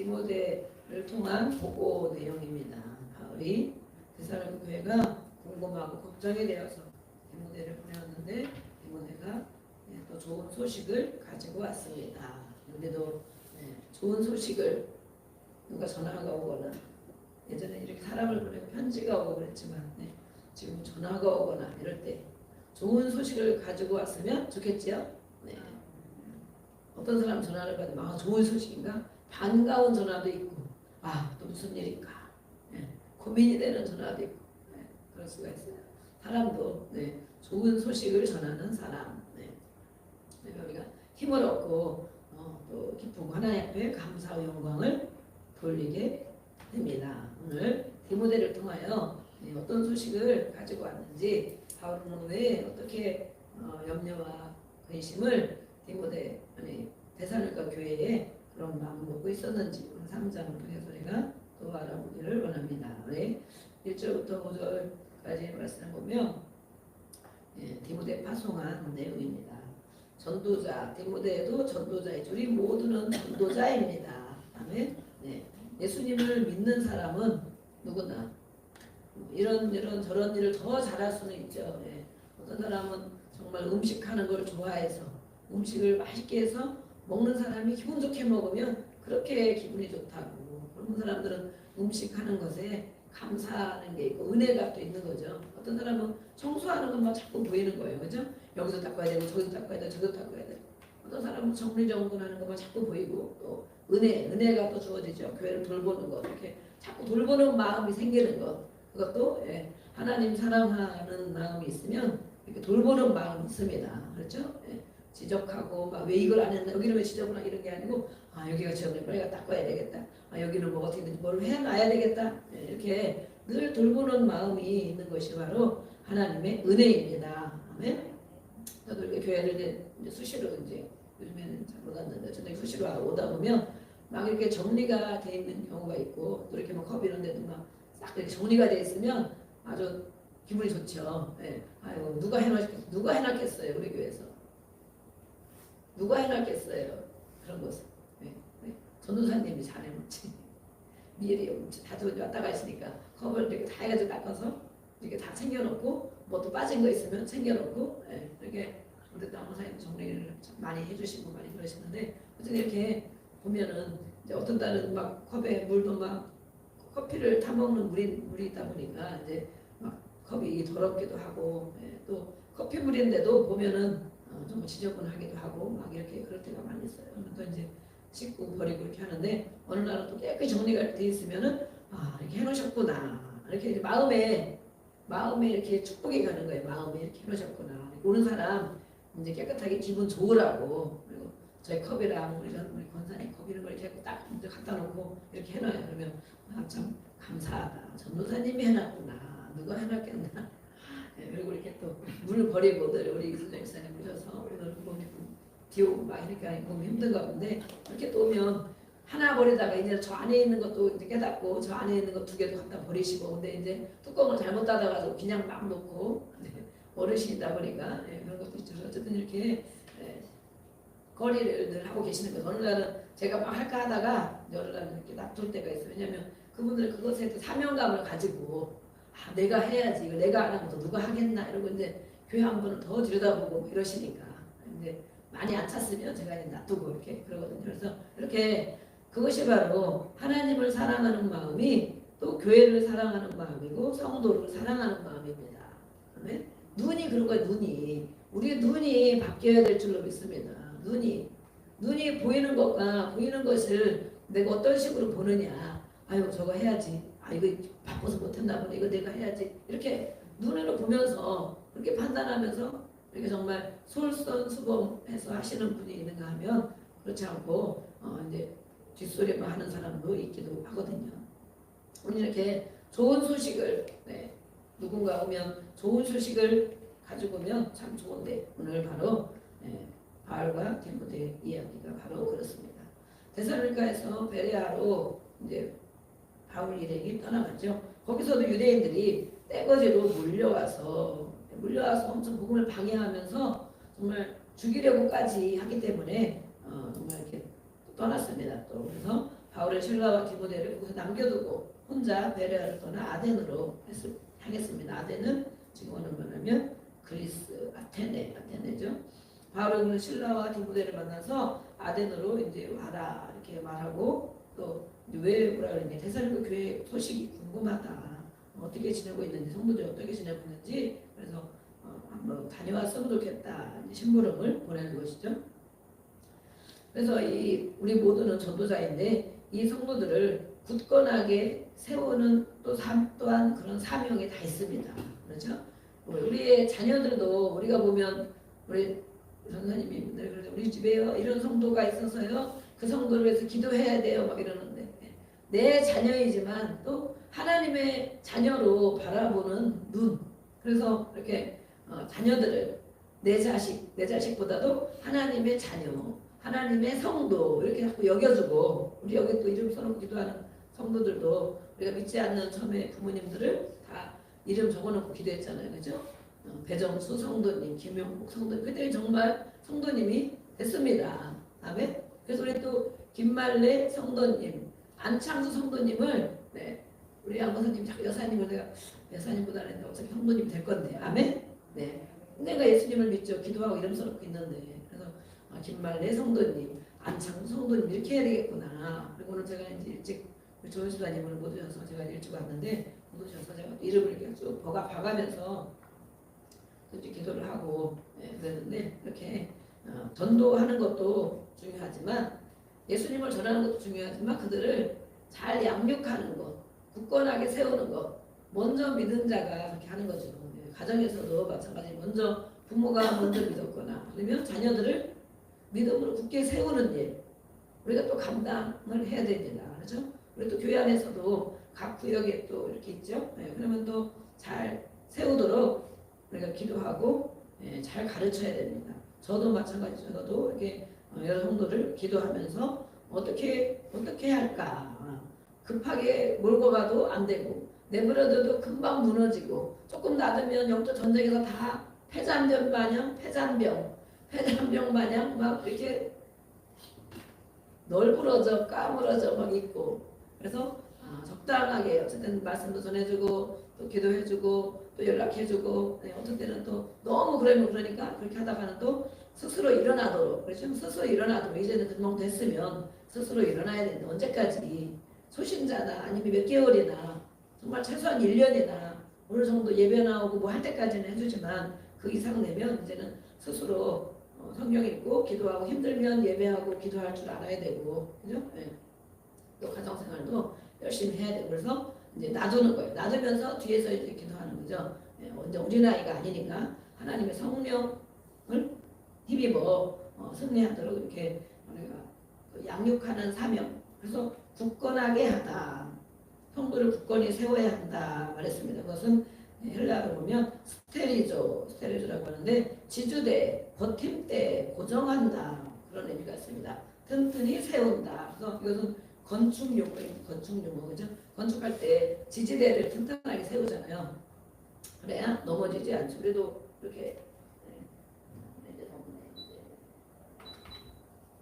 디모데를 통한 보고 내용입니다. 바울이 데살로니가 교회가 궁금하고 걱정이 되어서 디모데를 보내었는데 디모데가 또 좋은 소식을 가지고 왔습니다. 그런데도 좋은 소식을 누가 전화가 오거나 예전에 이렇게 사람을 보내고 편지가 오고 그랬지만 지금 전화가 오거나 이럴 때 좋은 소식을 가지고 왔으면 좋겠지요. 어떤 사람 전화를 받으면 좋은 소식인가? 반가운 전화도 있고 또 무슨 일인가? 고민이 되는 전화도 있고 그럴 수가 있어요. 사람도 좋은 소식을 전하는 사람 우리가 힘을 얻고 또 기쁘고 하나님 앞에 감사와 영광을 돌리게 됩니다. 오늘 디모데를 통하여 어떤 소식을 가지고 왔는지 바울은 왜 어떻게 염려와 근심을 디모데 데살로니가 교회에 그런 마음을 먹고 있었는지 3장을 통해서 우리가 또 알아보기를 원합니다. 1절부터 5절까지 말씀을 보면 디모데 파송한 내용입니다. 전도자, 디모데도 전도자이죠. 우리 모두는 전도자입니다. 아멘. 예수님을 믿는 사람은 누구나 이런 저런 일을 더 잘할 수는 있죠. 어떤 사람은 정말 음식하는 걸 좋아해서 음식을 맛있게 해서 먹는 사람이 기분 좋게 먹으면 그렇게 기분이 좋다고. 그런 사람들은 음식하는 것에 감사하는 게 있고 은혜가 또 있는 거죠. 어떤 사람은 청소하는 것만 자꾸 보이는 거예요. 그죠? 여기서 닦아야 되고 저기서 닦아야 되고 저기서 닦아야 되고 어떤 사람은 정리정돈하는 것만 자꾸 보이고 또 은혜가 또 주어지죠. 교회를 돌보는 것 이렇게 자꾸 돌보는 마음이 생기는 것 그것도 하나님 사랑하는 마음이 있으면 이렇게 돌보는 마음이 있습니다. 그렇죠? 지적하고 왜 이걸 안 했나 여기는 왜 지적을 하고 이런 게 아니고 여기가 지적을 빨리 닦아야 되겠다. 여기는 뭐 어떻게 되는지 뭘 해놔야 되겠다. 이렇게 늘 돌보는 마음이 있는 것이 바로 하나님의 은혜입니다. 아멘. 저도 이렇게 교회를 이제 수시로 요즘에는 잘 못 왔는데 저도 수시로 오다 보면 막 이렇게 정리가 돼 있는 경우가 있고 또 이렇게 컵 이런 데도 막 싹 이렇게 정리가 돼 있으면 아주 기분이 좋죠. 아이고 누가 해놨겠어요 우리 교회에서. 누가 해놨겠어요 그런 것을. 전도사님이 잘해놓지. 미리 자주 왔다 가시니까 컵을 이렇게 다 해가지고 닦아서 이렇게 다 챙겨놓고 뭐 또 빠진 거 있으면 챙겨놓고 이렇게 우리 당사님 정리를 많이 해주시고 많이 그러시는데 어쨌든 이렇게 보면은 이제 어떤 딸은 막 컵에 물도 막 커피를 타 먹는 물이 있다 보니까 이제 막 컵이 더럽기도 하고 또 커피물인데도 보면은 좀 지저분하기도 하고 막 이렇게 그럴 때가 많이 있어요. 또 이제 씻고 버리고 이렇게 하는데 어느 날은 또 깨끗이 정리가 돼 있으면은 이렇게 해놓으셨구나 이렇게 이제 마음에 이렇게 축복이 가는 거예요. 마음에 이렇게 해놓으셨구나. 오는 사람 이제 깨끗하게 기분 좋으라고. 그리고 저희 컵이랑 우리 권사님 컵 이런 걸 이렇게 딱 이제 갖다 놓고 이렇게 해놔요. 그러면 참 감사하다. 전도사님이 해놨구나. 누가 해놨겠나. 그리고 이렇게 또 물 버리고 우리 이순정 목사님 오셔서 오늘 비오고 막 이렇게 너무 힘든가 본데 이렇게 또 오면 하나 버리다가 이제 저 안에 있는 것도 이제 깨닫고 저 안에 있는 것 2개도 갖다 버리시고 근데 이제 뚜껑을 잘못 닫아가지고 그냥 막 놓고 어르신이다 보니까 그런 것도 있죠. 어쨌든 이렇게 거리를 늘 하고 계시는 거예요. 어느 날은 제가 막 할까 하다가 어느 날은 이렇게 놔둘 때가 있어요. 왜냐하면 그분들은 그것에 또 사명감을 가지고 내가 해야지 이거 내가 안 하면 또 누가 하겠나 이러고 이제 교회 한 번은 더 들여다보고 이러시니까 근데 많이 안 찼으면 제가 이제 놔두고 이렇게 그러거든요. 그래서 이렇게 그것이 바로 하나님을 사랑하는 마음이 또 교회를 사랑하는 마음이고 성도를 사랑하는 마음입니다. 아멘. 눈이 그런 거예요. 우리 눈이 바뀌어야 될 줄로 믿습니다. 눈이 보이는 것과 보이는 것을 내가 어떤 식으로 보느냐. 아유 저거 해야지. 이거 바빠서 못했나 보네. 이거 내가 해야지. 이렇게 눈으로 보면서 그렇게 판단하면서 이렇게 정말 솔선수범해서 하시는 분이 있는가 하면 그렇지 않고 이제 뒷소리만 하는 사람도 있기도 하거든요. 오늘 이렇게 좋은 소식을 누군가 오면 좋은 소식을 가지고 오면 참 좋은데 오늘 바로 바울과 디모데 이야기가 바로 그렇습니다. 데살로니가에서 베레아로 이제 바울 일행이 떠나갔죠. 거기서도 유대인들이 떼거지로 몰려와서 엄청 복음을 방해하면서 정말 죽이려고까지 하기 때문에 정말 이렇게 떠났습니다. 또 그래서 바울의 실라와 디모데를 거기서 남겨두고 혼자 베레아를 떠나 아덴으로 향했습니다. 아덴은 지금 어느 뭐냐면 그리스 아테네죠. 바울은 실라와 디모데를 만나서 아덴으로 이제 와라 이렇게 말하고 또 왜 뭐라 그러냐 데살로니가 교회 소식이 궁금하다. 어떻게 지내고 있는지 성도들이 어떻게 지내고 있는지 그래서 한번 다녀왔으면 좋겠다. 심부름을 보내는 것이죠. 그래서 우리 모두는 전도자인데 이 성도들을 굳건하게 세우는 또한 그런 사명이 다 있습니다. 그렇죠? 우리의 자녀들도 우리가 보면 우리 선생님이 우리 집에요 이런 성도가 있어서요 그 성도를 위해서 기도해야 돼요 막 이러는데 내 자녀이지만 또 하나님의 자녀로 바라보는 눈 그래서 이렇게 자녀들을 내 자식보다도 하나님의 자녀 하나님의 성도 이렇게 자꾸 여겨주고 우리 여기 또 이름 써놓고 기도하는 성도들도 우리가 믿지 않는 처음에 부모님들을 다 이름 적어놓고 기도했잖아요. 그죠? 배정수 성도님, 김용국 성도님 그들이 정말 성도님이 됐습니다. 아멘. 그래서 우리 또 김말래 성도님, 안창수 성도님을 우리 안보사님 자꾸 여사님을 내가 여사님보다는 어차피 성도님이 될 건데 아멘. 네. 내가 예수님을 믿죠. 기도하고 이름 써놓고 있는데 그래서 김말래 성도님, 안창수 성도님 이렇게 해야 되겠구나. 그리고 오늘 제가 이제 일찍 조은수사님을 못 오셔서 제가 일찍 왔는데 못 오셔서 제가 이름을 이렇게 쭉 봐가면서 이제 기도를 하고 그랬는데 이렇게 전도하는 것도 중요하지만 예수님을 전하는 것도 중요하지만 그들을 잘 양육하는 것, 굳건하게 세우는 것 먼저 믿은 자가 그렇게 하는 거죠. 가정에서도 마찬가지 먼저 부모가 먼저 믿었거나 그러면 자녀들을 믿음으로 굳게 세우는 일 우리가 또 감당을 해야 됩니다. 그렇죠? 우리 또 교회 안에서도 각 구역에 또 이렇게 있죠. 그러면 또 잘 세우도록 우리가 기도하고 잘 가르쳐야 됩니다. 저도 마찬가지죠. 저도 이렇게 여러 성도를 기도하면서 어떻게 할까 급하게 몰고 가도 안 되고 내버려둬도 금방 무너지고 조금 놔두면 영적 전쟁에서 다 폐잔병 마냥 막 이렇게 널브러져 까무러져 막 있고 그래서 적당하게 어쨌든 말씀도 전해주고 또 기도해주고 또 연락해주고 어떤 때는 또 너무 그러니까 그렇게 하다가는 또 스스로 일어나도록 그렇죠? 스스로 일어나도록 이제는 금방 됐으면 스스로 일어나야 되는데 언제까지 소신자나 아니면 몇 개월이나 정말 최소한 1년이나 어느 정도 예배 나오고 뭐 할 때까지는 해주지만 그 이상 되면 이제는 스스로 성경 읽고 기도하고 힘들면 예배하고 기도할 줄 알아야 되고 그죠? 또 가정생활도 열심히 해야 되고 그래서 이제 놔두는 거예요. 놔두면서 뒤에서 이제 기도하는 거죠. 이제 우리 나이가 아니니까 하나님의 성령을 힘입어 승리하도록 이렇게 우리가 양육하는 사명. 그래서 굳건하게 하다. 성도를 굳건히 세워야 한다 말했습니다. 그것은 헬라어로 보면 스테리조라고 하는데 지주대, 버팀대, 고정한다 그런 의미가 있습니다. 튼튼히 세운다. 그래서 이것은 건축 용어 그죠? 건축할 때 지지대를 튼튼하게 세우잖아요. 그래야 넘어지지 않죠. 그래도 이렇게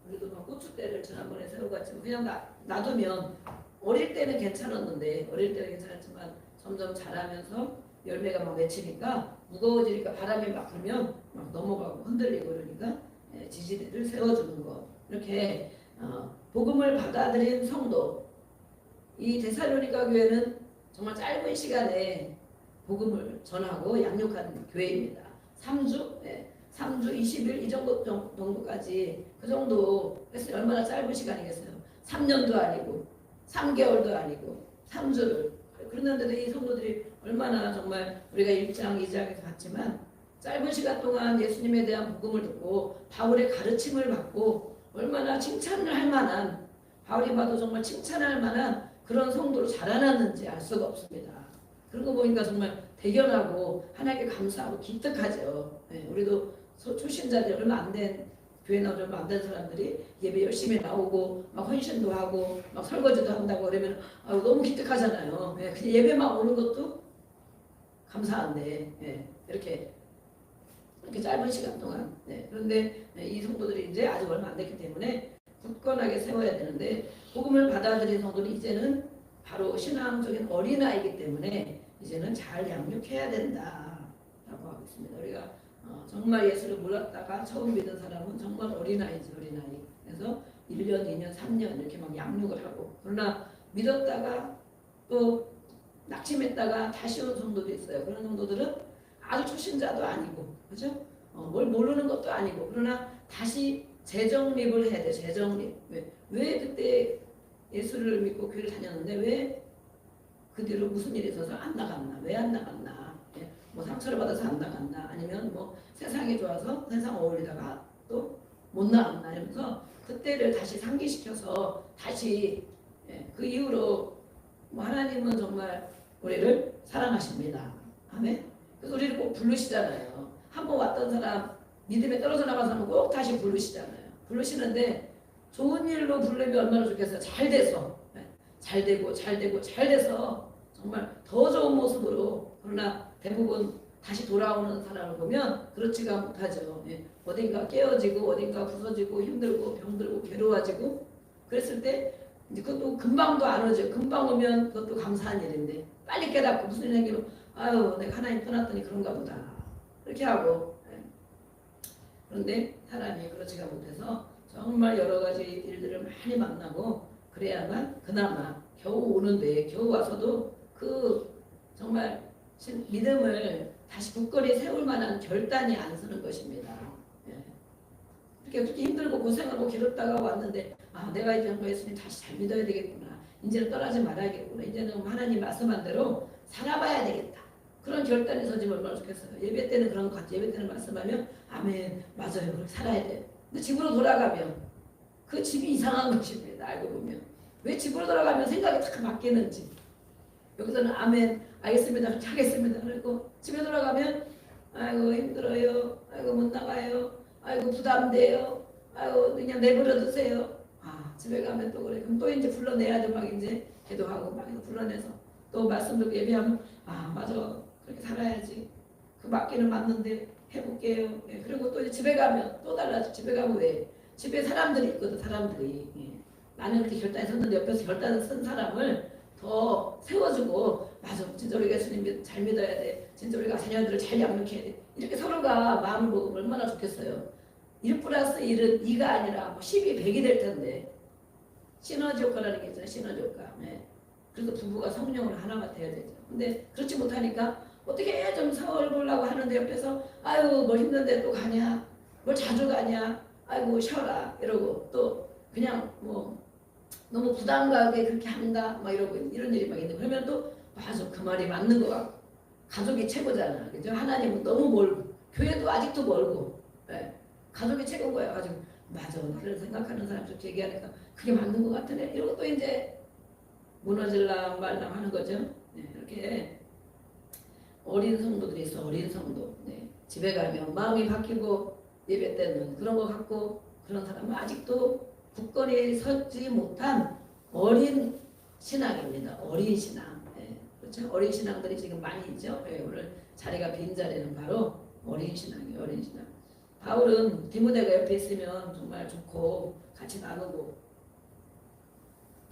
우리도 막 고추대를 지난번에 세워가지고 그냥 놔두면 어릴 때는 괜찮았지만 점점 자라면서 열매가 막 맺히니까 무거워지니까 바람이 막 불면 막 넘어가고 흔들리고 그러니까 지지대를 세워주는 거 이렇게 복음을 받아들인 성도 이 데살로니가 교회는 정말 짧은 시간에 복음을 전하고 양육한 교회입니다. 3주 20일 이 정도까지 그 정도 했어요. 얼마나 짧은 시간이겠어요. 3년도 아니고 3개월도 아니고 3주를 그랬는데도 이 성도들이 얼마나 정말 우리가 1장 2장에서 봤지만 짧은 시간 동안 예수님에 대한 복음을 듣고 바울의 가르침을 받고 얼마나 칭찬을 할 만한 바울이 봐도 정말 칭찬할 만한 그런 성도로 자라났는지 알 수가 없습니다. 그런 거 보니까 정말 대견하고 하나님께 감사하고 기특하죠. 우리도 초신자들 얼마 안 된 교회나 얼마 안 된 사람들이 예배 열심히 나오고 막 헌신도 하고 막 설거지도 한다고 그러면 너무 기특하잖아요. 그냥 예배만 오는 것도 감사한데 이렇게 짧은 시간 동안 그런데 이 성도들이 이제 아직 얼마 안 됐기 때문에 굳건하게 세워야 되는데 복음을 받아들인 성도는 이제는 바로 신앙적인 어린아이이기 때문에 이제는 잘 양육해야 된다라고 하고 있습니다. 우리가 정말 예수를 몰랐다가 처음 믿은 사람은 정말 어린아이지 어린아이. 그래서 1년, 2년, 3년 이렇게 막 양육을 하고 그러나 믿었다가 또 낙심했다가 다시 온 성도도 있어요. 그런 성도들은 아주 초신자도 아니고 그죠? 뭘 모르는 것도 아니고 그러나 다시 재정립을 해야 돼. 재정립. 왜 그때 예수를 믿고 교회를 다녔는데 왜 그 뒤로 무슨 일이 있어서 안 나갔나? 왜 안 나갔나? 뭐 상처를 받아서 안 나갔나? 아니면 뭐 세상이 좋아서 세상 어울리다가 또 못 나갔나? 이러면서 그때를 다시 상기시켜서 다시 그 이후로 뭐 하나님은 정말 우리를 사랑하십니다. 아멘. 그래서 우리를 꼭 부르시잖아요. 한번 왔던 사람 믿음에 떨어져 나간 사람은 꼭 다시 부르시잖아요. 부르시는데 좋은 일로 부르면 얼마나 좋겠어요. 잘 돼서 잘 되고 잘 되고 잘 돼서 정말 더 좋은 모습으로 그러나 대부분 다시 돌아오는 사람을 보면 그렇지가 못하죠. 어딘가 깨어지고 어딘가 부서지고 힘들고 병들고 괴로워지고 그랬을 때 이제 그것도 금방도 안 오죠. 금방 오면 그것도 감사한 일인데 빨리 깨닫고 무슨 일 생기면 아유 내가 하나님 떠났더니 그런가 보다 이렇게 하고 그런데 사람이 그렇지가 못해서 정말 여러 가지 일들을 많이 만나고 그래야만 그나마 겨우 오는데 겨우 와서도 그 정말 믿음을 다시 굳건히 세울 만한 결단이 안 서는 것입니다. 그렇게 힘들고 고생하고 괴롭다가 왔는데 내가 이제 예수님 다시 잘 믿어야 되겠구나. 이제는 떠나지 말아야겠구나. 이제는 하나님 말씀한 대로 살아봐야 되겠다. 그런 결단이 서지면 얼마나 좋겠어요. 예배 때는 그런 것 같아요. 예배 때는 말씀하면 아멘 맞아요. 그렇게 살아야 돼요. 근데 집으로 돌아가면 그 집이 이상한 것입니다. 알고 보면. 왜 집으로 돌아가면 생각이 탁 바뀌는지. 여기서는 아멘 알겠습니다. 그렇게 하겠습니다. 그리고 집에 돌아가면 아이고 힘들어요. 아이고 못 나가요. 아이고 부담돼요. 아이고 그냥 내버려 두세요. 집에 가면 또 그래. 그럼 또 이제 불러내야죠. 막 이제 기도하고 막 불러내서 또 말씀 듣고 예배하면 맞아. 그렇게 살아야지. 그 맞기는 맞는데 해볼게요. 그리고 또 이제 집에 가면 또 달라져. 집에 가면 왜? 집에 사람들이 있거든. 사람들이. 나는 그렇게 결단이 섰는데 옆에서 결단을 쓴 사람을 더 세워주고 맞아. 진짜 우리가 예수님 잘 믿어야 돼. 진짜 우리가 자녀들을 잘 양육해야 돼. 이렇게 서로가 마음을 먹으면 얼마나 좋겠어요. 1 플러스 1은 2가 아니라 뭐 10이 100이 될 텐데 시너지 효과라는 게 있잖아요. 시너지 효과. 그래서 부부가 성령으로 하나가 돼야 되죠. 근데 그렇지 못하니까 어떻게 좀 서울 보려고 하는데 옆에서 아유 뭘 힘든데 또 가냐. 뭘 자주 가냐. 아이고 쉬어라 이러고 또 그냥 뭐 너무 부담 가게 그렇게 한다 막 이러고 이런 일이 막 있는데 그러면 또 맞아 그 말이 맞는 것 같고 가족이 최고잖아. 그죠? 하나님은 너무 멀고 교회도 아직도 멀고 가족이 최고인 거야. 가지고 맞아 나를 생각하는 사람 좀 얘기하니까 그게 맞는 것 같으네. 이러고 또 이제 무너질랑 말랑 하는 거죠. 이렇게 어린 성도들이 있어. 어린 성도. 집에 가면 마음이 바뀌고 예배 때는 그런 거 갖고 그런 사람은 아직도 굳건히 서지 못한 어린 신앙입니다. 어린 신앙. 그렇죠? 어린 신앙들이 지금 많이 있죠. 오늘 자리가 빈 자리는 바로 어린 신앙이에요. 어린 신앙. 바울은 디모데가 옆에 있으면 정말 좋고 같이 나누고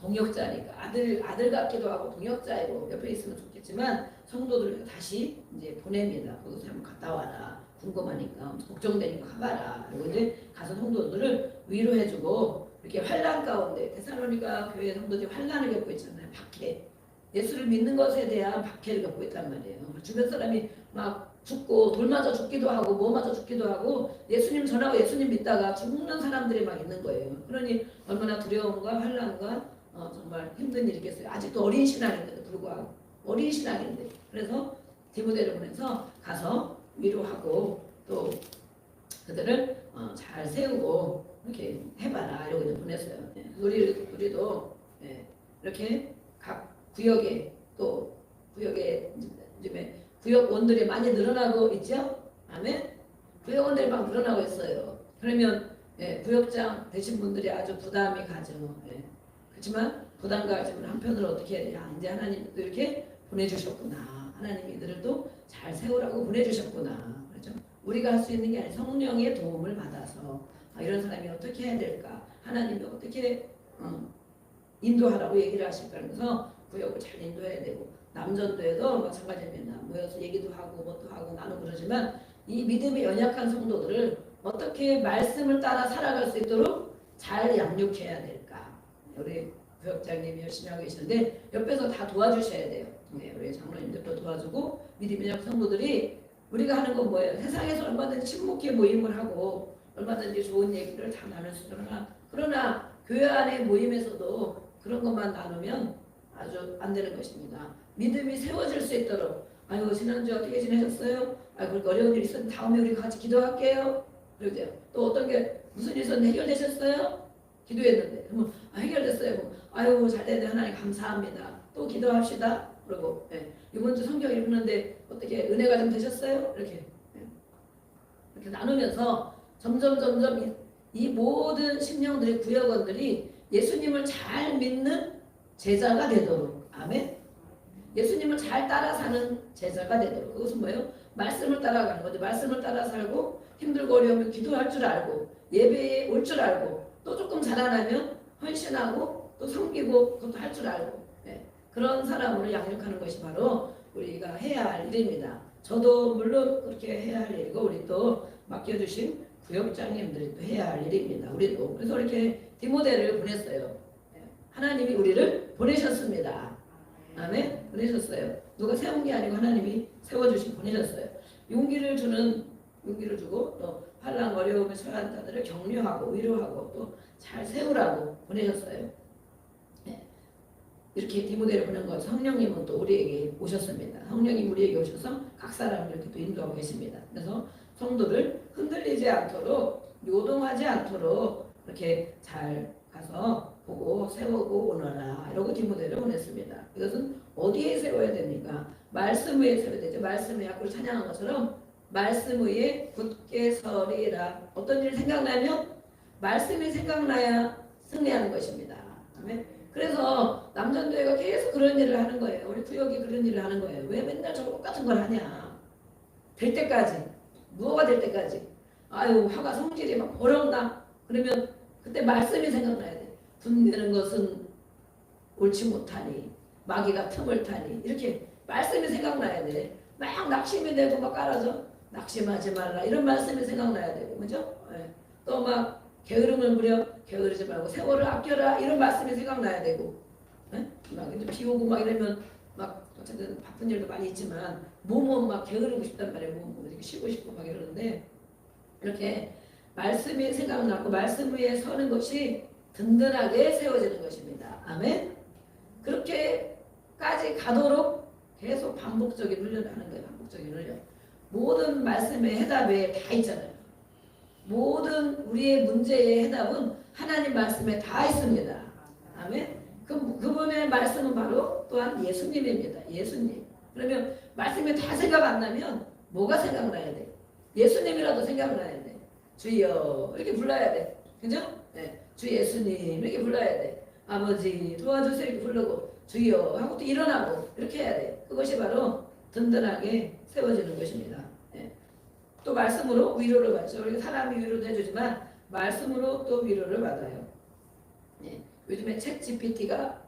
동역자니까 아들 같기도 하고 동역자이고 옆에 있으면 좋겠지만 성도들을 다시 이제 보냅니다. 거기서 한번 갔다 와라. 궁금하니까 걱정되니까 가봐라. 그리고 이제 가서 성도들을 위로해주고 이렇게 환난 가운데 데살로니가 교회 성도들이 환난을 겪고 있잖아요. 박해. 예수를 믿는 것에 대한 박해를 겪고 있단 말이에요. 주변 사람이 막 죽고 돌 맞아 죽기도 하고 뭐 맞아 죽기도 하고 예수님 전하고 예수님 믿다가 죽는 사람들이 막 있는 거예요. 그러니 얼마나 두려움과 환난과 정말 힘든 일이겠어요. 아직도 어린 신앙인데도 불구하고 어린 신앙인데 그래서 디모데를 보내서 가서 위로하고 또 그들을 잘 세우고 이렇게 해봐라 이러고 이제 보냈어요. 우리도 이렇게 각 구역에 또 구역에 요즘에 구역원들이 많이 늘어나고 있죠. 아멘. 구역원들이 막 늘어나고 있어요. 그러면 구역장 되신 분들이 아주 부담이 가죠. 그렇지만 부담 가지면 한편으로 어떻게 해야 되냐. 이제 하나님도 이렇게 보내주셨구나. 하나님이 이들을 또 잘 세우라고 보내주셨구나. 그렇죠? 우리가 할 수 있는 게 아니라 성령의 도움을 받아서 이런 사람이 어떻게 해야 될까 하나님이 어떻게 인도하라고 얘기를 하실까 그래서 구역을 잘 인도해야 되고 남전도에도 마찬가지입니다. 모여서 얘기도 하고 뭣도 하고 나누고 그러지만 이 믿음이 연약한 성도들을 어떻게 말씀을 따라 살아갈 수 있도록 잘 양육해야 될까. 우리 구역장님이 열심히 하고 계시는데 옆에서 다 도와주셔야 돼요. 네, 우리 장로님들도 도와주고 믿음이 연약한 성도들이 우리가 하는 건 뭐예요? 세상에서 얼마든지 친목회 모임을 하고 얼마든지 좋은 얘기를 다 나눌 수 있으나 그러나 교회 안의 모임에서도 그런 것만 나누면 아주 안 되는 것입니다. 믿음이 세워질 수 있도록 아유 지난주 어떻게 지내셨어요? 그렇게 어려운 일 있었는데 다음에 우리 같이 기도할게요. 그러죠. 또 어떤 게 무슨 일 있었는데 해결되셨어요? 기도했는데 그러면 해결됐어요. 아유 잘되네 하나님 감사합니다. 또 기도합시다. 그리고 이번 주 성경 읽는데 어떻게 은혜가 좀 되셨어요? 이렇게 이렇게 나누면서 점점 이 모든 심령들의 구역원들이 예수님을 잘 믿는 제자가 되도록 아멘. 예수님을 잘 따라 사는 제자가 되도록 그것은 뭐예요? 말씀을 따라가는 거죠. 말씀을 따라 살고 힘들고 어려우면 기도할 줄 알고 예배에 올 줄 알고 또 조금 자라나면 헌신하고 또 섬기고 그것도 할 줄 알고 그런 사람을 양육하는 것이 바로 우리가 해야 할 일입니다. 저도 물론 그렇게 해야 할 일이고 우리 또 맡겨주신 구역장님들이 또 해야 할 일입니다. 우리도 그래서 이렇게 디모데를 보냈어요. 하나님이 우리를 보내셨습니다. 아멘. 보내셨어요. 누가 세운 게 아니고 하나님이 세워주신 보내셨어요. 용기를 주고 또 환난 어려움에 처한 자들을 격려하고 위로하고 또 잘 세우라고 보내셨어요. 이렇게 디모데를 보낸 것 성령님은 또 우리에게 오셨습니다. 성령님 우리에게 오셔서 각 사람을 이렇게 또 인도하고 계십니다. 그래서 성도를 흔들리지 않도록 요동하지 않도록 이렇게 잘 가서 보고 세우고 오너라 이러고 디모데를 보냈습니다. 이것은 어디에 세워야 됩니까? 말씀 위에 세워야 되죠. 말씀 위에 아까 찬양한 것처럼 말씀 위에 굳게 서리라. 어떤 일이 생각나면 말씀이 생각나야 승리하는 것입니다. 아멘. 그래서 남전도회가 계속 그런 일을 하는 거예요. 우리 구역이 그런 일을 하는 거예요. 왜 맨날 저 똑같은 걸 하냐. 될 때까지. 무엇가 될 때까지. 아유 화가 성질이 막 버럭나. 그러면 그때 말씀이 생각나야 돼. 분내는 것은 옳지 못하니 마귀가 틈을 타니 이렇게 말씀이 생각나야 돼. 막 낙심이 되고 막 깔아줘. 낙심하지 말라 이런 말씀이 생각나야 되고 그죠? 또 막 게으름을 부려 게으르지 말고 세월을 아껴라 이런 말씀이 생각나야 되고 막 이제 비 오고 막 이러면 막 어쨌든 바쁜 일도 많이 있지만 몸은 막 게으르고 싶단 말이에요. 몸은 이렇게 쉬고 싶고 막 이러는데 이렇게 말씀이 생각나고 말씀 위에 서는 것이 든든하게 세워지는 것입니다. 아멘. 그렇게까지 가도록 계속 반복적인 훈련을 하는 거예요. 반복적인 훈련. 모든 말씀의 해답에 다 있잖아요. 모든 우리의 문제의 해답은 하나님 말씀에 다 있습니다. 아멘. 그분의 말씀은 바로 또한 예수님입니다. 예수님. 그러면 말씀이 다 생각 안 나면 뭐가 생각나야 돼? 예수님이라도 생각나야 돼. 주여 이렇게 불러야 돼. 그죠? 주 예수님 이렇게 불러야 돼. 아버지 도와주세요 이렇게 부르고 주여 하고 또 일어나고 이렇게 해야 돼. 그것이 바로 든든하게 세워지는 것입니다. 또 말씀으로 위로를 받죠. 우리 사람이 위로도 해주지만 말씀으로 또 위로를 받아요. 요즘에 챗 GPT가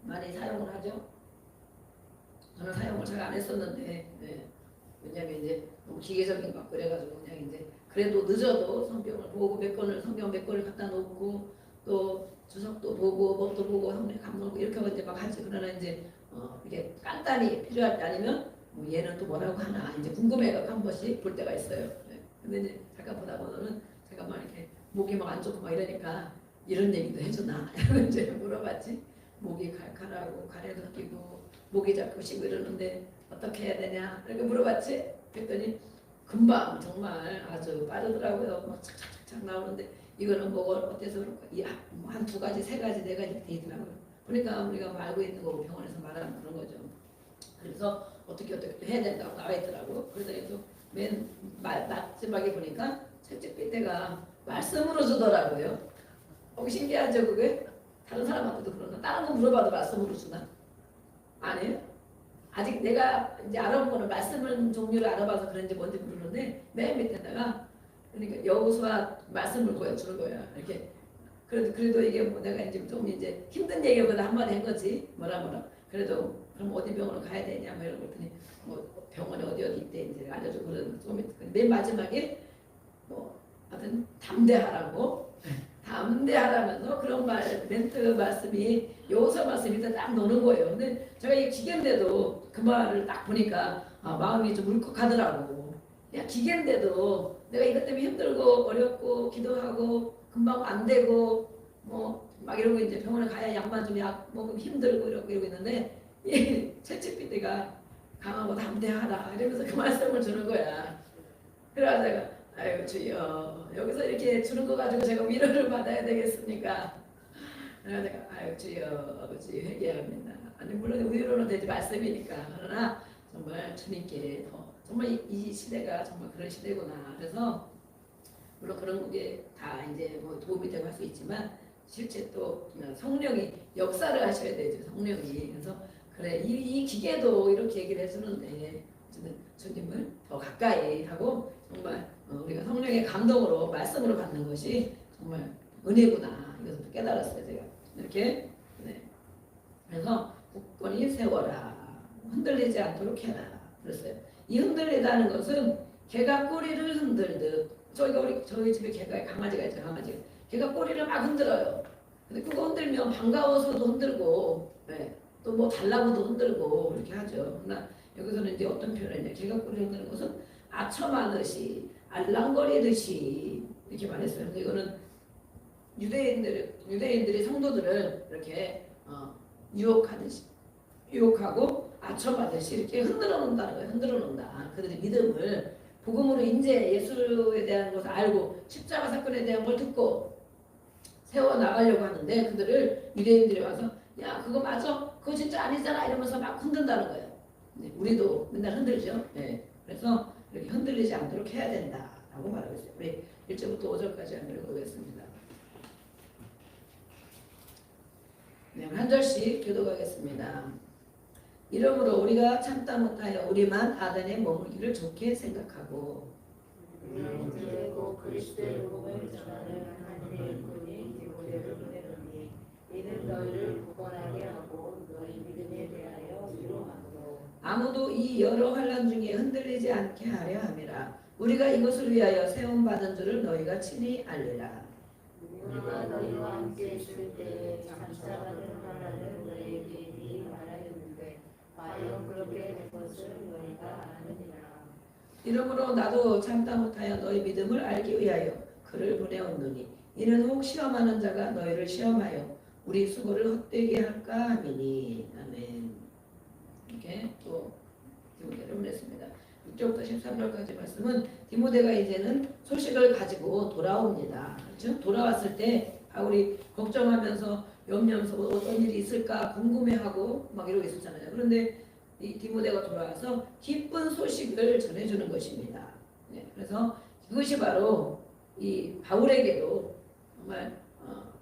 많이 사용을 하죠. 저는 사용을 잘 안 했었는데 왜냐면 이제 너무 기계적인 것 그래가지고 그냥 이제 그래도 늦어도 성경을 보고 성경 몇 권을 갖다 놓고 또 주석도 보고 뭣도 보고 성경 감독 이렇게 하고 이제 막 하지. 그러나 이제 이게 간단히 필요할 때 아니면 뭐 얘는 또 뭐라고 하나 이제 궁금해가 한 번씩 볼 때가 있어요. 근데 이제 잠깐 보다 보면은 제가 막 이렇게 목이 막 안 좋고 막 이러니까 이런 얘기도 해주나 이제 물어봤지. 목이 칼칼하고 가래도 끼고 목이 자꾸 쉬고 이러는데 어떻게 해야 되냐 이렇게 물어봤지. 그랬더니 금방 정말 아주 빠르더라고요. 막 착착착착 나오는데 이거는 뭐가 어때서 그럴까? 한 두 가지, 세 가지, 네 가지 돼 있더라고요. 그러니까 우리가 알고 있는 거고 병원에서 말하는 그런 거죠. 그래서 어떻게 해야 된다고 나와 있더라고. 그러더니 맨 마지막에 보니까 채찍 때가 말씀으로 주더라고요. 신기하죠 그게? 다른 사람한테도 그런가? 다른 거 물어봐도 말씀으로 주나? 아니에요? 아직 내가 이제 알아본 거는 말씀을 종류를 알아봐서 그런지 뭔지 모르는데 맨 밑에다가 그러니까 여호수아 말씀을 보여주는 거야. 이렇게 그래도 이게 뭐 내가 이제 좀 이제 힘든 얘기보다 한마디 한 거지. 뭐라. 그래도 그럼 어디 병원을 가야 되냐 뭐 이런 거 했더니 뭐 병원에 어디 있대 이제 알려주고 그러는 맨 마지막에 뭐 하여튼 담대하라면서 그런 멘트 말씀이 요서 말씀이 딱 노는 거예요. 근데 제가 이 기계인데도 그 말을 딱 보니까 마음이 좀 울컥하더라고. 야, 기계인데도 내가 이것 때문에 힘들고 어렵고 기도하고 금방 안 되고 뭐 막 이러고 이제 병원에 가야 약만 좀 약 먹으면 힘들고 이러고 있는데 이 채찍피디가 강하고 담대하라 이러면서 그 말씀을 주는 거야. 그래서 내가 아이고 주여 여기서 이렇게 주는 거 가지고 제가 위로를 받아야 되겠습니까? 그래서 내가 아이고 주여 아버지 회개합니다. 아니 물론 위로는 되지 말씀이니까 그러나 정말 주님께 정말 이 시대가 정말 그런 시대구나. 그래서 물론 그런 게 다 이제 뭐 도움이 되고 할 수 있지만 실제 또 성령이 역사를 하셔야 되죠. 성령이. 그래서 그래 이 기계도 이렇게 얘기를 해주는데 주님을 더 가까이 하고 정말 우리가 성령의 감동으로 말씀으로 받는 것이 정말 은혜구나. 이것을 깨달았어요. 제가 이렇게. 네. 그래서 굳건히 세워라. 흔들리지 않도록 해라. 그랬어요. 이 흔들리다는 것은 개가 꼬리를 흔들듯 저희 집에 강아지가 있죠. 걔가 꼬리를 막 흔들어요. 근데 그거 흔들면 반가워서도 흔들고, 네. 또 뭐 달라고도 흔들고 이렇게 하죠. 그러나 여기서는 이제 어떤 표현이냐? 걔가 꼬리를 흔드는 것은 아첨하듯이, 알랑거리듯이 이렇게 말했어요. 근데 이거는 유대인들이 성도들을 이렇게 유혹하고 아첨하듯이 이렇게 흔들어 놓는다는 거예요. 흔들어 놓는다. 그들의 믿음을 복음으로 이제 예수에 대한 것을 알고 십자가 사건에 대한 걸 듣고 세워 나가려고 하는데 그들을 유대인들이 와서 야 그거 맞아? 그거 진짜 아니잖아 이러면서 막 흔든다는 거예요. 네, 우리도 맨날 흔들죠. 네, 그래서 이렇게 흔들리지 않도록 해야 된다라고 말하고 있어요. 우리 1절부터 5절까지 한번 읽어보겠습니다. 네, 한 절씩 교독하겠습니다. 이러므로 우리가 참다 못하여 우리만 아단의 머물기를 좋게 생각하고 우리는 곧 그리스도의 복음을 전하는 하나님의 일꾼이 디모데를 보내노니 이는 너희를 굳건하게 하고 너희 믿음에 대하여 위로하고 아무도 이 여러 환난 중에 흔들리지 않게 하려 함이라. 우리가 이것을 위하여 세움 받은 줄을 너희가 친히 알리라. 우리가 너희와 함께 있을 때에 감사받은 하나는 너희에게 미리 말하였는데 과연 그렇게 된 것을 너희가 아느니라. 이러므로 나도 참다 못하여 너희 믿음을 알기 위하여 그를 보내었노니 이는 혹 시험하는 자가 너희를 시험하여 우리 수고를 헛되게 할까 함이니. 아멘. 이렇게 또 디모데를 보냈습니다. 6절부터 13절까지 말씀은 디모데가 이제는 소식을 가지고 돌아옵니다. 그렇죠? 돌아왔을 때 바울이 걱정하면서 염려하면서 어떤 일이 있을까 궁금해하고 막 이러고 있었잖아요. 그런데 이 디모데가 돌아와서 기쁜 소식을 전해주는 것입니다. 네, 그래서 그것이 바로 이 바울에게도 정말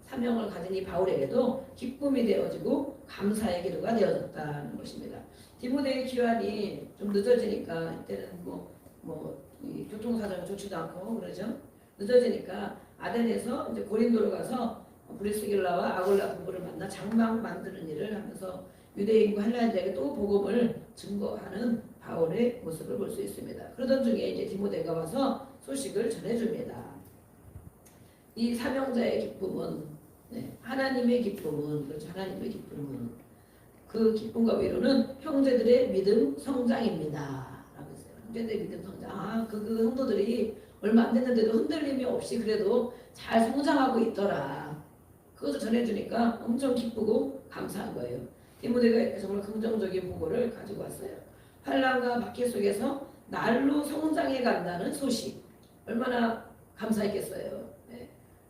사명을 가진 이 바울에게도 기쁨이 되어지고 감사의 기도가 되어졌다는 것입니다. 디모데의 귀환이 좀 늦어지니까 이때는 이 교통사정이 좋지도 않고 그러죠. 늦어지니까 아덴에서 이제 고린도로 가서 브리스길라와 아굴라 부부를 만나 장막 만드는 일을 하면서 유대인과 헬라인들에게 또 복음을 증거하는 바울의 모습을 볼 수 있습니다. 그러던 중에 이제 디모데가 와서 소식을 전해줍니다. 이 사명자의 기쁨은 하나님의 기쁨은 그렇죠. 하나님의 기쁨은 그 기쁨과 위로는 형제들의 믿음 성장입니다. 라고 했어요. 형제들의 믿음 성장. 그 성도들이 얼마 안 됐는데도 흔들림이 없이 그래도 잘 성장하고 있더라. 그것을 전해주니까 엄청 기쁘고 감사한 거예요. 디모데가 정말 긍정적인 보고를 가지고 왔어요. 환난과 박해 속에서 날로 성장해 간다는 소식. 얼마나 감사했겠어요. 네.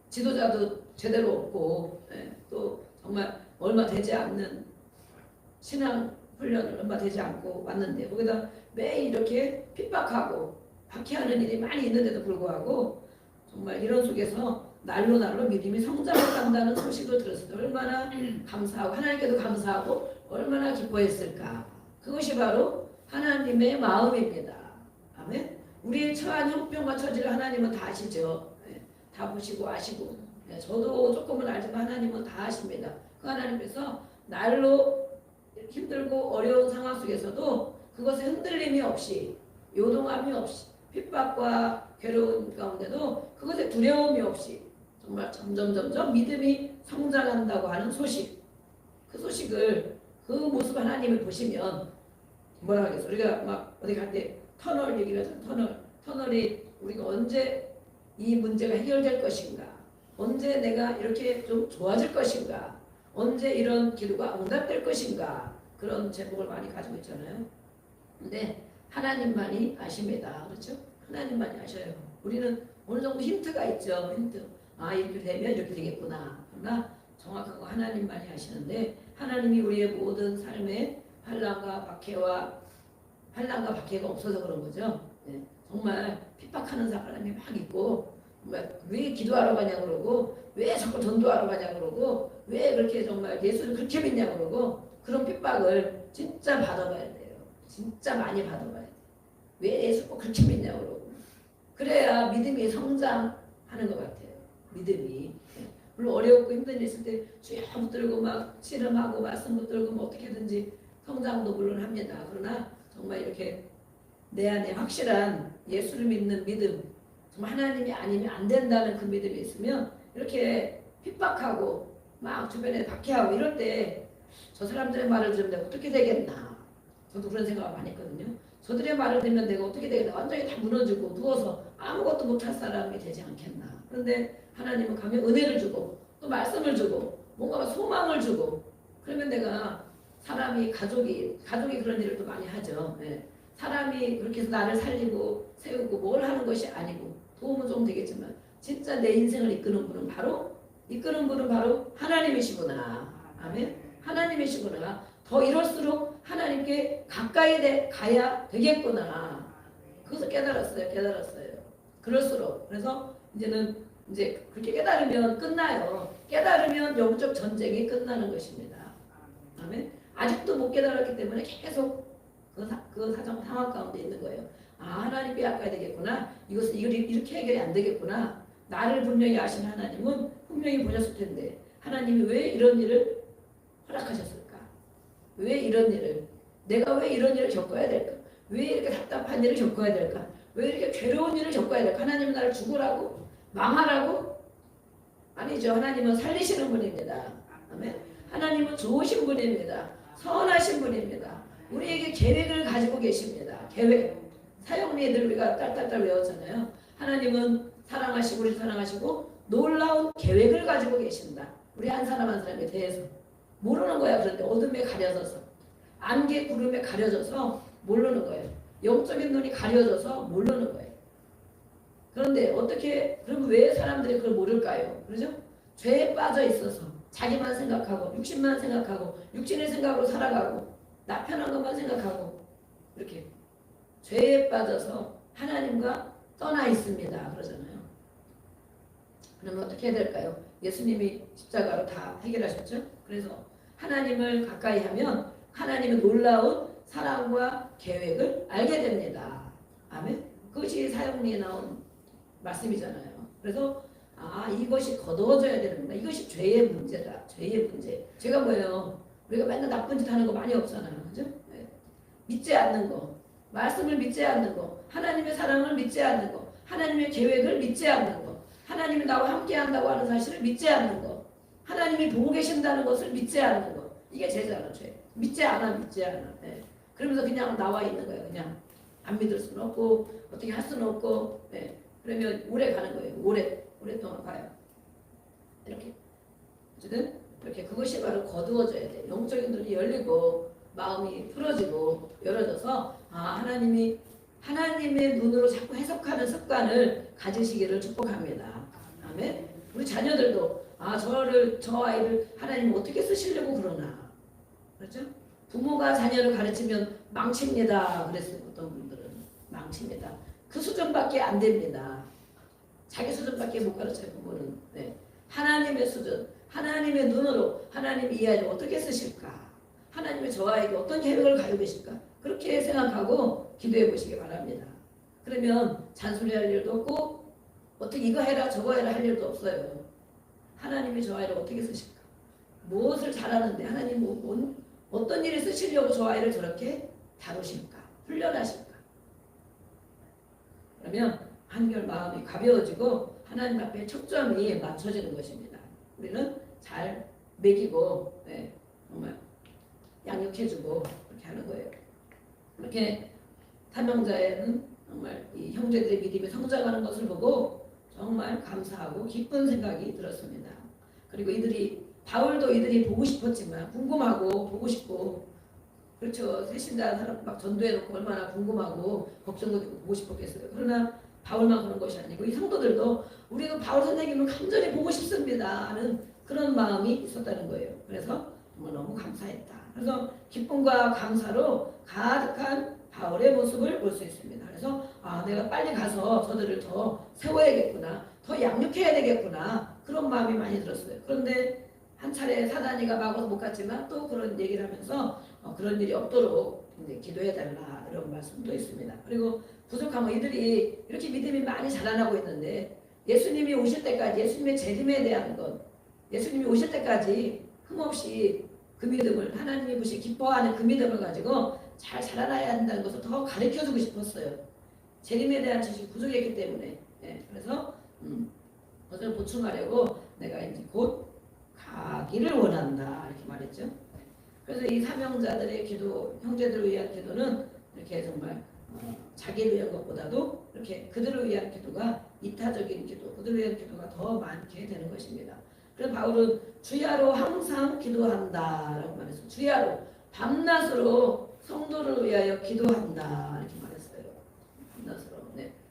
지도자도 제대로 없고 또 정말 얼마 되지 않는 신앙 훈련을 얼마 되지 않고 왔는데 거기다 매일 이렇게 핍박하고 박해하는 일이 많이 있는데도 불구하고 정말 이런 속에서 날로 믿음이 성장해 간다는 소식을 들었을 때 얼마나 감사하고 하나님께도 감사하고 얼마나 기뻐했을까. 그것이 바로 하나님의 마음입니다. 아멘. 우리의 처한 형편과 처지를 하나님은 다 아시죠. 다 보시고 아시고 네, 저도 조금은 알지만 하나님은 다 아십니다. 그 하나님께서 날로 힘들고 어려운 상황 속에서도 그것에 흔들림이 없이 요동함이 없이 핍박과 괴로운 가운데도 그것에 두려움이 없이 정말 점점 믿음이 성장한다고 하는 소식, 그 소식을 그 모습 하나님을 보시면 뭐라 하겠어? 우리가 막 어디 갈 때 터널 얘기를 하잖아. 터널이 우리가 언제 이 문제가 해결될 것인가? 언제 내가 이렇게 좀 좋아질 것인가? 언제 이런 기도가 응답될 것인가? 그런 제목을 많이 가지고 있잖아요. 근데 하나님만이 아십니다. 그렇죠? 하나님만이 아셔요. 우리는 어느 정도 힌트가 있죠. 힌트. 아, 이렇게 되면 이렇게 되겠구나. 그러나 정확한 거 하나님만이 아시는데 하나님이 우리의 모든 삶에 환난과 박해가 없어서 그런 거죠. 네. 정말 핍박하는 사람이 막 있고 왜 기도하러 가냐 그러고 왜 자꾸 전도하러 가냐 그러고 왜 그렇게 정말 예수를 그렇게 믿냐 그러고 그런 핍박을 진짜 받아봐야 돼요. 진짜 많이 받아봐야 돼요. 왜 예수 꼭 그렇게 믿냐 그러고 그래야 믿음이 성장하는 것 같아요. 믿음이. 물론 어렵고 힘든 일 있을 때 주여 붙들고 막 씨름하고 말씀 붙들고 뭐 어떻게든지 성장도 물론 합니다. 그러나 정말 이렇게 내 안에 확실한 예수를 믿는 믿음, 정말 하나님이 아니면 안 된다는 그 믿음이 있으면 이렇게 핍박하고 막 주변에 박해하고 이럴 때 저 사람들의 말을 들으면 내가 어떻게 되겠나. 저도 그런 생각을 많이 했거든요. 저들의 말을 들으면 내가 어떻게 되겠나. 완전히 다 무너지고 누워서 아무것도 못할 사람이 되지 않겠나. 그런데 하나님은 가면 은혜를 주고 또 말씀을 주고 뭔가 소망을 주고 그러면 내가 가족이 그런 일을 또 많이 하죠. 네. 사람이 그렇게 해서 나를 살리고 세우고 뭘 하는 것이 아니고 도움은 좀 되겠지만 진짜 내 인생을 이끄는 분은 바로 하나님이시구나. 아멘. 하나님이시구나. 더 이럴수록 하나님께 가까이 가야 되겠구나. 그것을 깨달았어요. 그럴수록 그래서 이제 그렇게 깨달으면 끝나요. 깨달으면 영적 전쟁이 끝나는 것입니다. 아멘. 아직도 못 깨달았기 때문에 계속 그 상황 가운데 있는 거예요. 아, 하나님께 가까이 되겠구나. 이걸 이렇게 해결이 안 되겠구나. 나를 분명히 아신 하나님은 분명히 보셨을 텐데 하나님이 왜 이런 일을 허락하셨을까? 왜 이런 일을 내가 왜 이런 일을 겪어야 될까? 왜 이렇게 답답한 일을 겪어야 될까? 왜 이렇게 괴로운 일을 겪어야 될까? 하나님은 나를 죽으라고? 망하라고? 아니죠. 하나님은 살리시는 분입니다. 아멘. 하나님은 좋으신 분입니다. 선하신 분입니다. 우리에게 계획을 가지고 계십니다. 계획. 사역리들 우리가 딸딸딸 외웠잖아요. 하나님은 우리를 사랑하시고 놀라운 계획을 가지고 계신다. 우리 한 사람 한 사람에 대해서 모르는 거야. 그런데 어둠에 가려져서 안개 구름에 가려져서 모르는 거예요. 영적인 눈이 가려져서 모르는 거예요. 그런데 그럼 왜 사람들이 그걸 모를까요? 그러죠? 죄에 빠져 있어서 자기만 생각하고 육신만 생각하고 육신의 생각으로 살아가고 나 편한 것만 생각하고 이렇게 죄에 빠져서 하나님과 떠나 있습니다. 그러잖아요. 그러면 어떻게 해야 될까요? 예수님이 십자가로 다 해결하셨죠? 그래서 하나님을 가까이 하면 하나님의 놀라운 사랑과 계획을 알게 됩니다. 아멘. 그것이 사역리에 나온 말씀이잖아요. 그래서 이것이 거두어져야 되는구나. 이것이 죄의 문제다. 죄의 문제. 죄가 뭐예요? 우리가 맨날 나쁜 짓 하는 거 많이 없잖아요. 그죠? 네. 믿지 않는 거. 말씀을 믿지 않는 거. 하나님의 사랑을 믿지 않는 거. 하나님의 계획을 믿지 않는 거. 하나님이 나와 함께 한다고 하는 사실을 믿지 않는 거. 하나님이 보고 계신다는 것을 믿지 않는 거. 이게 죄잖아. 죄. 믿지 않아. 네. 그러면서 그냥 나와 있는 거예요. 그냥 안 믿을 수는 없고 어떻게 할 수는 없고. 네. 그러면 오래 가는 거예요. 오랫동안 가요. 이렇게. 어쨌든 이렇게 그것이 바로 거두어져야 돼. 영적인 눈이 열리고 마음이 풀어지고 열어져서 하나님의 눈으로 자꾸 해석하는 습관을 가지시기를 축복합니다. 아멘. 우리 자녀들도 저 아이를 하나님 어떻게 쓰시려고 그러나. 그렇죠? 부모가 자녀를 가르치면 망칩니다. 그랬어요. 어떤 분들은 망칩니다. 그 수준밖에 안 됩니다. 자기 수준밖에 못 가르쳐요. 부모는. 네. 하나님의 수준, 하나님의 눈으로 하나님이 이 아이를 어떻게 쓰실까? 하나님이 저 아이에게 어떤 계획을 가지고 계실까? 그렇게 생각하고 기도해 보시기 바랍니다. 그러면 잔소리할 일도 없고 어떻게 이거 해라 저거 해라 할 일도 없어요. 하나님이 저 아이를 어떻게 쓰실까? 무엇을 잘하는데 하나님 어떤 일을 쓰시려고 저 아이를 저렇게 다루실까? 훈련하실까? 그러면 한결 마음이 가벼워지고 하나님 앞에 초점이 맞춰지는 것입니다. 우리는 잘 먹이고 정말 양육해주고 그렇게 하는 거예요. 그렇게 탐정자에는 정말 이 형제들의 믿음이 성장하는 것을 보고 정말 감사하고 기쁜 생각이 들었습니다. 그리고 바울도 이들이 보고 싶었지만 궁금하고 보고 싶고 그렇죠. 새신자 사람 막 전도해놓고 얼마나 궁금하고 걱정도 되고 보고 싶었겠어요. 그러나 바울만 그런 것이 아니고 이 성도들도 우리도 바울 선생님을 간절히 보고 싶습니다 하는 그런 마음이 있었다는 거예요. 그래서 정말 너무 감사했다. 그래서 기쁨과 감사로 가득한 바울의 모습을 볼 수 있습니다. 그래서 내가 빨리 가서 저들을 더 세워야겠구나, 더 양육해야 되겠구나 그런 마음이 많이 들었어요. 그런데 한 차례 사단이가 막아서 못 갔지만 또 그런 얘기를 하면서 그런 일이 없도록 이제 기도해달라 이런 말씀도 있습니다. 그리고 부족하면 이들이 이렇게 믿음이 많이 자라나고 있는데 예수님이 오실 때까지 예수님의 재림에 대한 것, 예수님이 오실 때까지 흠없이 그 믿음을 하나님이 보시 기뻐하는 그 믿음을 가지고 잘 자라나야 한다는 것을 더 가르쳐주고 싶었어요. 재림에 대한 지식이 부족했기 때문에 그래서 그것을 보충하려고 내가 이제 곧 가기를 원한다 이렇게 말했죠. 그래서 이 사명자들의 기도, 형제들을 위한 기도는 이렇게 정말 자기를 위한 것보다도 이렇게 그들을 위한 기도가 이타적인 기도, 그들을 위한 기도가 더 많게 되는 것입니다. 그래서 바울은 주야로 항상 기도한다라고 말했어요. 주야로 밤낮으로 성도를 위하여 기도한다 이렇게 말했어요. 밤낮으로.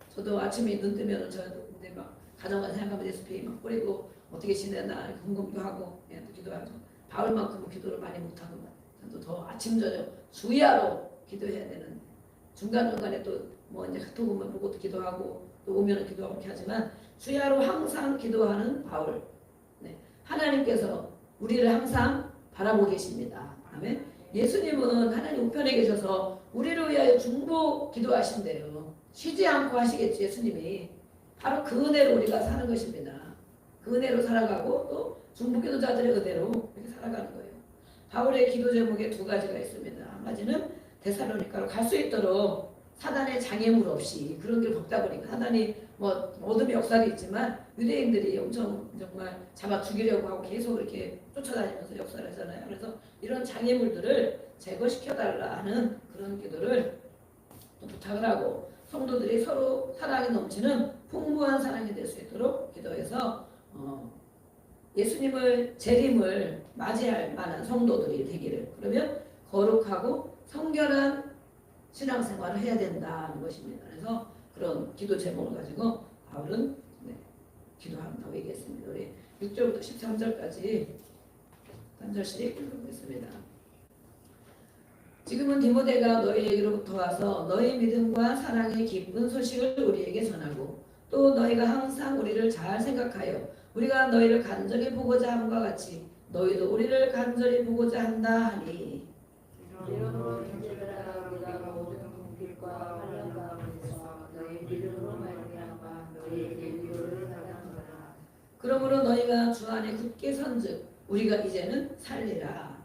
저도 아침에 눈 뜨면 저도 막 가정만 생각하면 레시피 막 뿌리고 어떻게 지내나 이렇게 궁금도 하고 또 기도하죠. 바울만큼은 기도를 많이 못하고 저도 더 아침 저녁 주야로 기도해야 되는 중간중간에 또 뭐 이제 카톡 오면 보고 또 기도하고 또 오면은 기도하고 이렇게 하지만 주야로 항상 기도하는 바울. 하나님께서 우리를 항상 바라보고 계십니다. 아멘. 예수님은 하나님 우편에 계셔서 우리를 위하여 중보 기도하신대요. 쉬지 않고 하시겠지 예수님이. 바로 그 은혜로 우리가 사는 것입니다. 그 은혜로 살아가고 또 중보 기도자들의 은혜로 이렇게 살아가는 거예요. 바울의 기도 제목에 두 가지가 있습니다. 한 가지는 데살로니가로 갈 수 있도록 사단의 장애물 없이 그런 길 걷다 보니까 사단이 뭐 어둠의 역사도 있지만 유대인들이 엄청 정말 잡아 죽이려고 하고 계속 이렇게 쫓아다니면서 역사를 하잖아요. 그래서 이런 장애물들을 제거시켜달라 하는 그런 기도를 또 부탁을 하고 성도들이 서로 사랑이 넘치는 풍부한 사랑이 될 수 있도록 기도해서 예수님을 재림을 맞이할 만한 성도들이 되기를, 그러면 거룩하고 성결한 신앙생활을 해야 된다는 것입니다. 그래서 그런 기도 제목을 가지고 바울은 기도한다고 얘기했습니다. 우리 6절부터 13절까지 한 절씩 읽어보겠습니다. 지금은 디모데가 너희에게로부터 와서 너희 믿음과 사랑의 기쁜 소식을 우리에게 전하고 또 너희가 항상 우리를 잘 생각하여 우리가 너희를 간절히 보고자 함과 같이 너희도 우리를 간절히 보고자 한다 하니 이러므로 형제들아 우리가 모든 궁핍과 환난 가운데서 너희 믿음으로 말미암아 너희에게 위로를 받았노라. 그러므로 너희가 주 안에 굳게 선즉 우리가 이제는 살리라.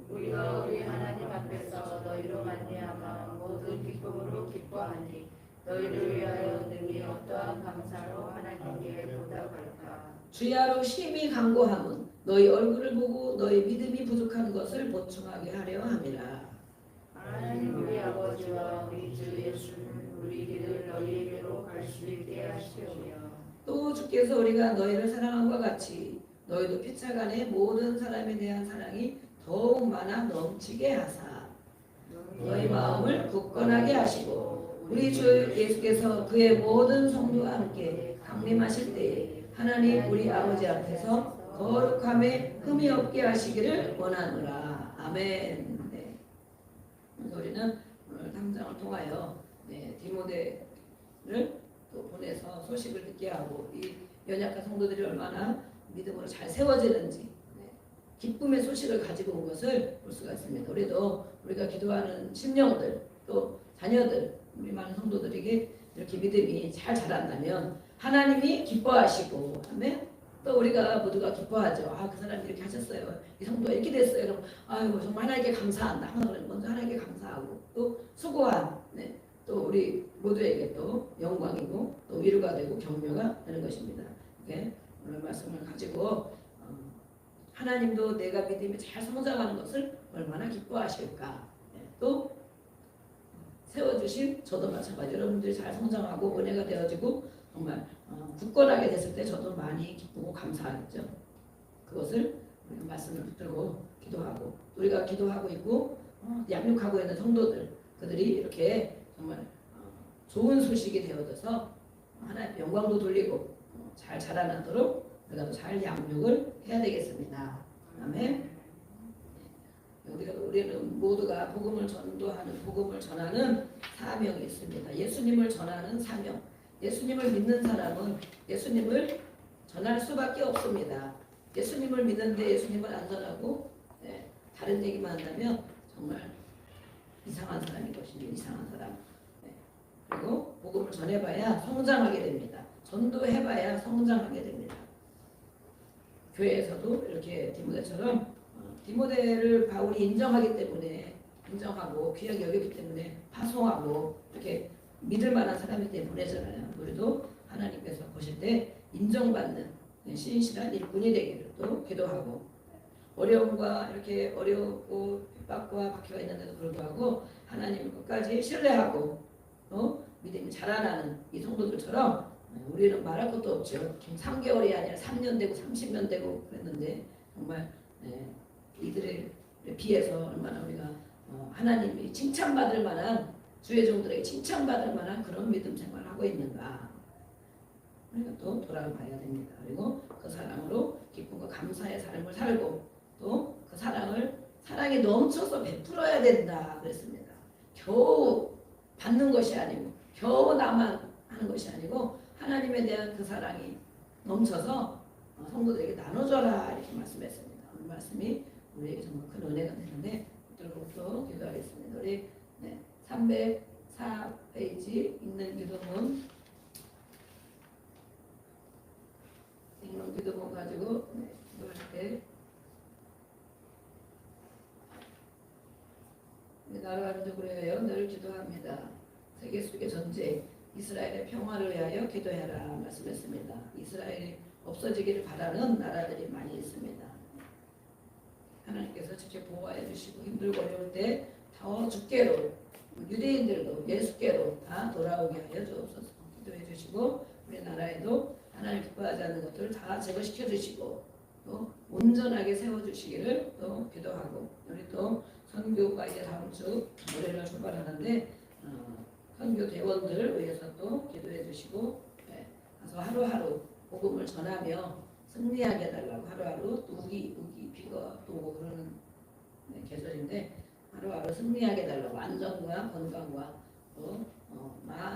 우리가 우리 하나님 앞에서 너희로 말미암아 모든 기쁨으로 기뻐하니 너희를 위하여 능히 어떠한 감사로 하나님께 보답할까. 주야로 심히 간구함은 너희 얼굴을 보고 너희 믿음이 부족한 것을 보충하게 하려 함이라. 하나님 우리 아버지와 우리 주 예수는 우리 길을 너희에게로 갈 수 있게 하시오며 또 주께서 우리가 너희를 사랑함과 같이 너희도 피차간에 모든 사람에 대한 사랑이 더욱 많아 넘치게 하사 너희 마음을 굳건하게 하시고 우리 주 예수께서 그의 모든 성도와 함께 강림하실 때에 하나님 우리 아버지 앞에서 거룩함에 흠이 없게 하시기를 원하노라. 아멘. 우리는 오늘 탐정을 통하여 디모데를 또 보내서 소식을 듣게 하고 이 연약한 성도들이 얼마나 믿음으로 잘 세워지는지 기쁨의 소식을 가지고 온 것을 볼 수가 있습니다. 우리가 기도하는 심령들 또 자녀들 우리 많은 성도들에게 이렇게 믿음이 잘 자란다면 하나님이 기뻐하시고 아멘. 또 우리가 모두가 기뻐하죠. 아, 그 사람이 이렇게 하셨어요. 이 성도가 이렇게 됐어요. 그럼 아이고 정말 하나님께 감사한다. 항상 먼저 하나님께 감사하고 또 수고한 네, 또 우리 모두에게 또 영광이고 또 위로가 되고 격려가 되는 것입니다. 이렇게 오늘 말씀을 가지고 하나님도 내가 믿음이 잘 성장하는 것을 얼마나 기뻐하실까. 네, 또 세워주신 저도 마찬가지 여러분들이 잘 성장하고 은혜가 되어지고 정말 굳건하게 됐을 때 저도 많이 기쁘고 감사하겠죠. 그것을 우리가 말씀을 붙들고 기도하고 우리가 기도하고 있고 양육하고 있는 성도들 그들이 이렇게 정말 좋은 소식이 되어져서 하나님 영광도 돌리고 잘 자라나도록 우리가 잘 양육을 해야 되겠습니다. 아멘. 우리는 모두가 복음을 전도하는 복음을 전하는 사명이 있습니다. 예수님을 전하는 사명. 예수님을 믿는 사람은 예수님을 전할 수밖에 없습니다. 예수님을 믿는데 예수님을 안 전하고 다른 얘기만 한다면 정말 이상한 사람인 것입니다. 이상한 사람. 그리고 복음을 전해봐야 성장하게 됩니다. 전도해봐야 성장하게 됩니다. 교회에서도 이렇게 디모데처럼 디모데를 바울이 인정하기 때문에 인정하고 귀하게 여겼기 때문에 파송하고 이렇게 믿을 만한 사람이 때문에 보내잖아요. 우리도 하나님께서 보실 때 인정받는 신실한 일꾼이 되기를 또 기도하고 어려움과 이렇게 어렵고 핍박과 박해가 있는데도 불구하고 하나님을 끝까지 신뢰하고 또 믿음이 자라나는 이 성도들처럼 우리는 말할 것도 없죠. 3개월이 아니라 3년 되고 30년 되고 그랬는데 정말 이들에 비해서 얼마나 우리가 하나님이 칭찬받을 만한 주의 종들에게 칭찬받을 만한 그런 믿음 생활을 하고 있는가 우리가 또 돌아봐야 됩니다. 그리고 그 사랑으로 기쁨과 감사의 삶을 살고 또 그 사랑이 넘쳐서 베풀어야 된다 그랬습니다. 겨우 받는 것이 아니고 겨우 나만 하는 것이 아니고 하나님에 대한 그 사랑이 넘쳐서 성도들에게 나눠줘라 이렇게 말씀했습니다. 오늘 말씀이 우리에게 정말 큰 은혜가 되는데 그들로부터 기도하겠습니다. 우리 304페이지 읽는 기도문 읽는 기도문 가지고 기도할 때 나라를 위하여 늘 기도합니다. 세계 속의 전쟁 이스라엘의 평화를 위하여 기도해라 말씀했습니다. 이스라엘이 없어지기를 바라는 나라들이 많이 있습니다. 하나님께서 직접 보호해 주시고 힘들고 어려울 때 더 주께로 유대인들도 예수께로 다 돌아오게 하여 주옵소서. 기도해 주시고 우리 나라에도 하나님 기뻐하지 않는 것들을 다 제거시켜 주시고 또 온전하게 세워 주시기를 또 기도하고 우리 또 선교가 이제 다음 주 올해를 출발하는데 선교 대원들을 위해서 또 기도해 주시고 가서 하루하루 복음을 전하며 승리하게 해달라고 하루하루 우기 비가 또 오고 그러는 계절인데 하루하루 승리하게 해달라고 안전과 건강과 또